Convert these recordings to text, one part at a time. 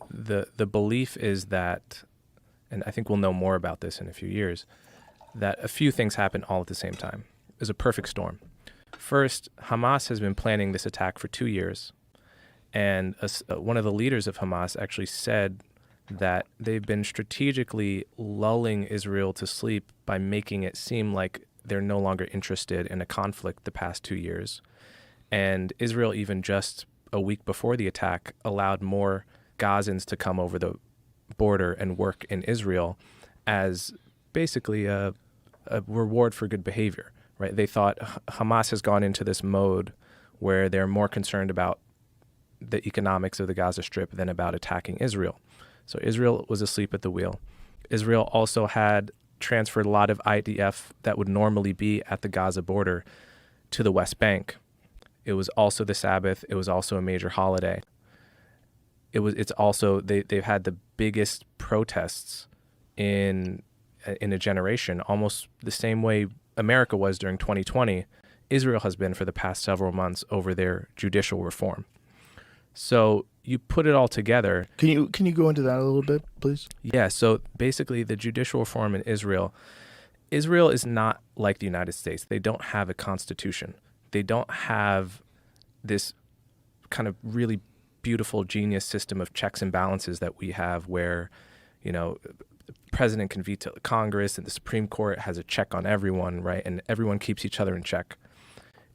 the belief is that, and I think we'll know more about this in a few years, that a few things happen all at the same time. It was a perfect storm. First, Hamas has been planning this attack for 2 years, and one of the leaders of Hamas actually said that they've been strategically lulling Israel to sleep by making it seem like they're no longer interested in a conflict the past 2 years. And Israel, even just a week before the attack, allowed more Gazans to come over the border and work in Israel as basically a reward for good behavior, right? They thought Hamas has gone into this mode where they're more concerned about the economics of the Gaza Strip than about attacking Israel. So Israel was asleep at the wheel. Israel also had transferred a lot of IDF that would normally be at the Gaza border to the West Bank. It was also the Sabbath. It was also a major holiday. It's also they've had the biggest protests in a generation, almost the same way America was during 2020. Israel has been for the past several months over their judicial reform. So you put it all together. Can you go into that a little bit, please? Yeah. So basically, the judicial reform in Israel is not like the United States. They don't have a constitution. They don't have this kind of really beautiful genius system of checks and balances that we have where, the president can veto Congress and the Supreme Court has a check on everyone, right? And everyone keeps each other in check.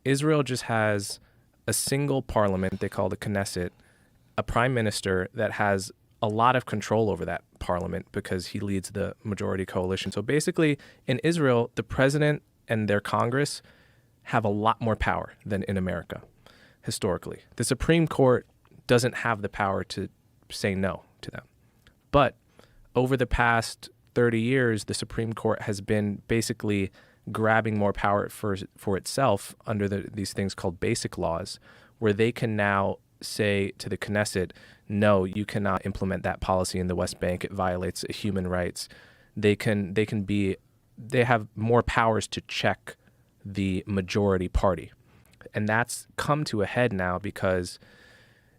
Israel just has a single parliament they call the Knesset, a prime minister that has a lot of control over that parliament because he leads the majority coalition. So basically, in Israel, the president and their Congress have a lot more power than in America, historically. The Supreme Court doesn't have the power to say no to them. But over the past 30 years, the Supreme Court has been basically grabbing more power for itself under these things called basic laws, where they can now say to the Knesset, no, you cannot implement that policy in the West Bank. It violates human rights. They have more powers to check the majority party. And that's come to a head now because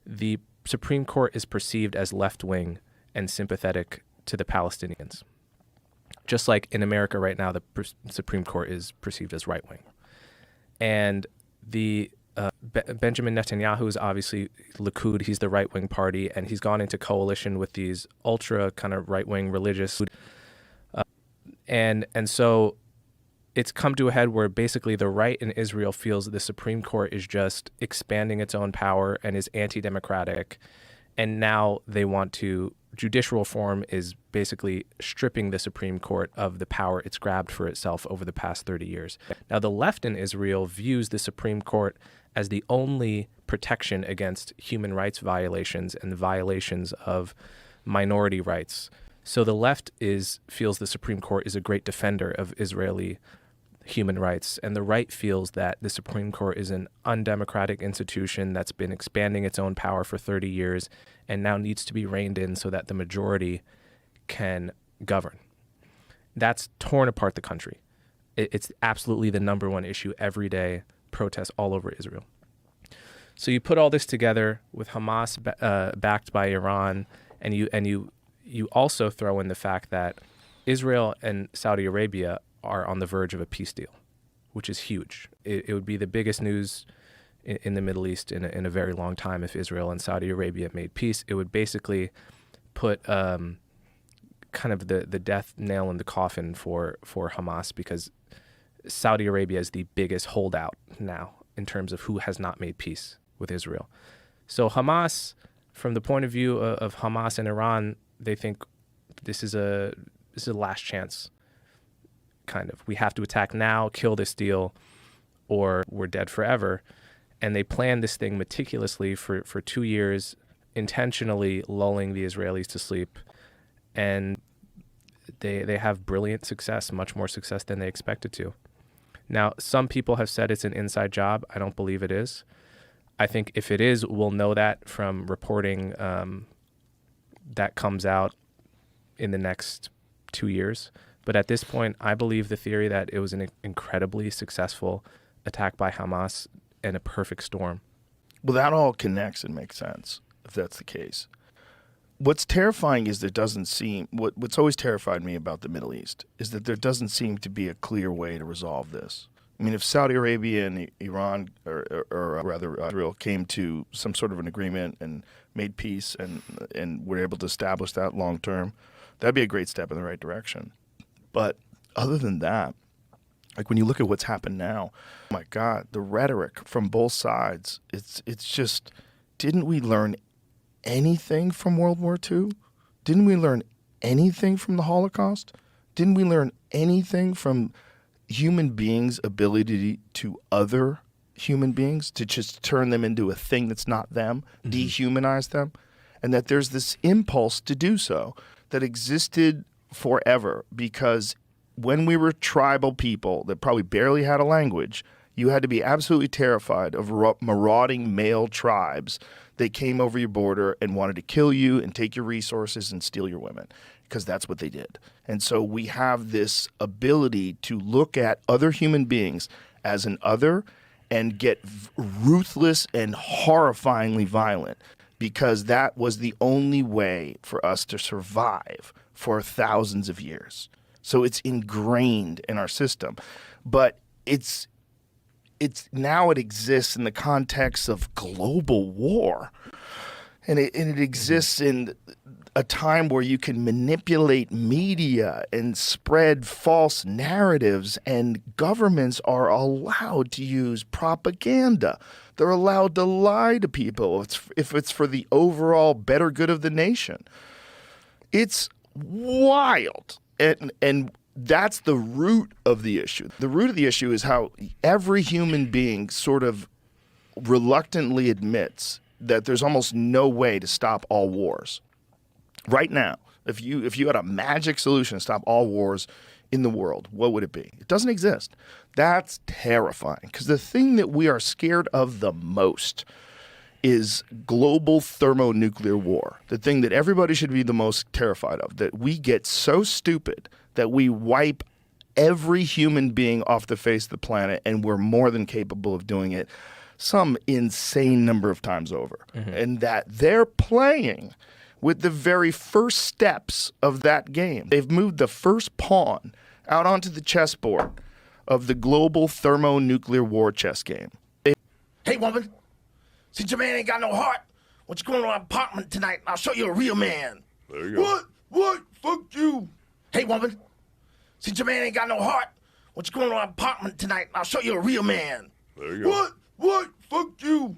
the Supreme Court is perceived as left-wing and sympathetic to the Palestinians. Just like in America right now, the Supreme Court is perceived as right-wing. And the Benjamin Netanyahu is obviously Likud. He's the right-wing party, and he's gone into coalition with these ultra kind of right-wing religious. And so it's come to a head where basically the right in Israel feels that the Supreme Court is just expanding its own power and is anti-democratic. And now they want to, judicial reform is basically stripping the Supreme Court of the power it's grabbed for itself over the past 30 years. Now, the left in Israel views the Supreme Court as the only protection against human rights violations and violations of minority rights. So the left feels the Supreme Court is a great defender of Israeli human rights, and the right feels that the Supreme Court is an undemocratic institution that's been expanding its own power for 30 years and now needs to be reined in so that the majority can govern. That's torn apart the country. It's absolutely the number one issue every day, protests all over Israel. So you put all this together with Hamas backed by Iran, and you also throw in the fact that Israel and Saudi Arabia are on the verge of a peace deal, which is huge. It would be the biggest news in the Middle East in a very long time if Israel and Saudi Arabia made peace. It would basically put kind of the death nail in the coffin for Hamas, because Saudi Arabia is the biggest holdout now in terms of who has not made peace with Israel. So Hamas, from the point of view of Hamas and Iran, they think this is a last chance. Kind of, we have to attack now, kill this deal, or we're dead forever. And they planned this thing meticulously for 2 years, intentionally lulling the Israelis to sleep. And they have brilliant success, much more success than they expected to. Now, some people have said it's an inside job. I don't believe it is. I think if it is, we'll know that from reporting that comes out in the next 2 years. But at this point, I believe the theory that it was an incredibly successful attack by Hamas and a perfect storm. Well, that all connects and makes sense if that's the case. what's terrifying is there doesn't seem what's always terrified me about the Middle East is that there doesn't seem to be a clear way to resolve this. I mean, if Saudi Arabia and Iran, or rather Israel, came to some sort of an agreement and made peace and were able to establish that long term, that'd be a great step in the right direction. But other than that, like when you look at what's happened now, oh my God, the rhetoric from both sides, it's just, didn't we learn anything from World War II? Didn't we learn anything from the Holocaust? Didn't we learn anything from human beings' ability to other human beings, to just turn them into a thing that's not them, dehumanize them? And that there's this impulse to do so that existed forever, because when we were tribal people that probably barely had a language, you had to be absolutely terrified of marauding male tribes that came over your border and wanted to kill you and take your resources and steal your women, because that's what they did. And so we have this ability to look at other human beings as an other and get ruthless and horrifyingly violent, because that was the only way for us to survive for thousands of years. So it's ingrained in our system. But it's now it exists in the context of global war. And it exists in a time where you can manipulate media and spread false narratives, and governments are allowed to use propaganda. They're allowed to lie to people if it's for the overall better good of the nation. It's wild. And that's the root of the issue. The root of the issue is how every human being sort of reluctantly admits that there's almost no way to stop all wars. Right now, if you had a magic solution to stop all wars in the world, what would it be? It doesn't exist. That's terrifying, because the thing that we are scared of the most is global thermonuclear war, the thing that everybody should be the most terrified of, that we get so stupid that we wipe every human being off the face of the planet, and we're more than capable of doing it some insane number of times over. And that they're playing with the very first steps of that game. They've moved the first pawn out onto the chessboard of the global thermonuclear war chess game. Hey, woman. Since your man ain't got no heart, why don't you go to my apartment tonight and I'll show you a real man. There you go. What? Fuck you. Hey, woman. Since your man ain't got no heart, why don't you go to my apartment tonight and I'll show you a real man. There you go. What? Fuck you.